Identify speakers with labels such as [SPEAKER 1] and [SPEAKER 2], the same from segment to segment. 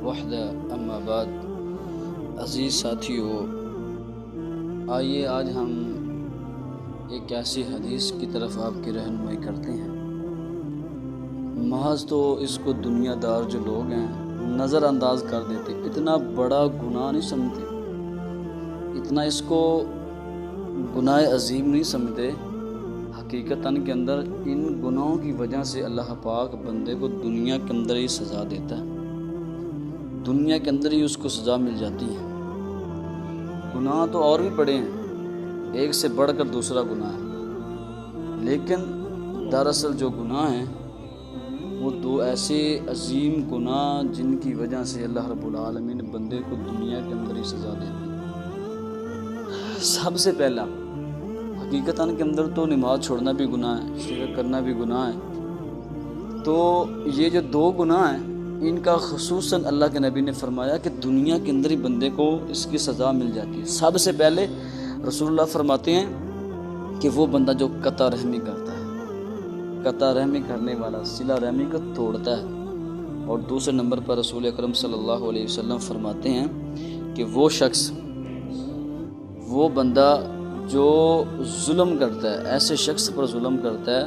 [SPEAKER 1] وحدہ اما بعد، عزیز ساتھیو، آئیے آج ہم ایک ایسی حدیث کی طرف آپ کی رہنمائی کرتے ہیں۔ محض تو اس کو دنیا دار جو لوگ ہیں نظر انداز کر دیتے، اتنا بڑا گناہ نہیں سمجھتے، اتنا اس کو گناہ عظیم نہیں سمجھتے۔ حقیقتاً کے اندر ان گناہوں کی وجہ سے اللہ پاک بندے کو دنیا کے اندر ہی سزا دیتا ہے، دنیا کے اندر ہی اس کو سزا مل جاتی ہے۔ گناہ تو اور بھی بڑے ہیں، ایک سے بڑھ کر دوسرا گناہ ہے، لیکن دراصل جو گناہ ہیں وہ دو ایسے عظیم گناہ جن کی وجہ سے اللہ رب العالمین بندے کو دنیا کے اندر ہی سزا دیتی ہے۔ سب سے پہلا حقیقتاً کے اندر تو نماز چھوڑنا بھی گناہ ہے، شرک کرنا بھی گناہ ہے۔ تو یہ جو دو گناہ ہیں ان کا خصوصاً اللہ کے نبی نے فرمایا کہ دنیا کے اندر ہی بندے کو اس کی سزا مل جاتی ہے۔ سب سے پہلے رسول اللہ فرماتے ہیں کہ وہ بندہ جو قطع رحمی کرتا ہے، قطع رحمی کرنے والا، صلہ رحمی کو توڑتا ہے۔ اور دوسرے نمبر پر رسول اکرم صلی اللہ علیہ وسلم فرماتے ہیں کہ وہ شخص، وہ بندہ جو ظلم کرتا ہے، ایسے شخص پر ظلم کرتا ہے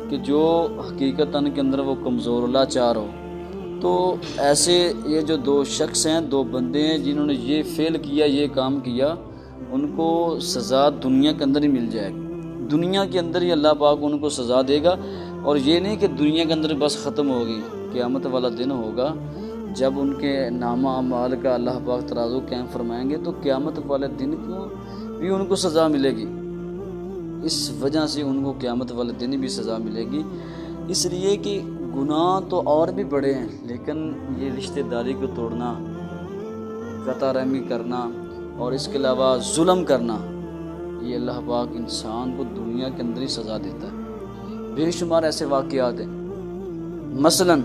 [SPEAKER 1] کہ جو حقیقتاً کے اندر وہ کمزور و لاچار ہو، تو ایسے یہ جو دو شخص ہیں، دو بندے ہیں جنہوں نے یہ فعل کیا، یہ کام کیا، ان کو سزا دنیا کے اندر ہی مل جائے گی، دنیا کے اندر ہی اللہ پاک ان کو سزا دے گا۔ اور یہ نہیں کہ دنیا کے اندر بس ختم ہوگی، قیامت والا دن ہوگا جب ان کے نامہ اعمال کا اللہ پاک ترازو قائم فرمائیں گے، تو قیامت والے دن کو بھی ان کو سزا ملے گی، اس وجہ سے ان کو قیامت والے دن بھی سزا ملے گی۔ اس لیے کہ گناہ تو اور بھی بڑے ہیں، لیکن یہ رشتہ داری کو توڑنا، قطع رحمی کرنا اور اس کے علاوہ ظلم کرنا، یہ اللہ پاک انسان کو دنیا کے اندر ہی سزا دیتا ہے۔ بے شمار ایسے واقعات ہیں، مثلاً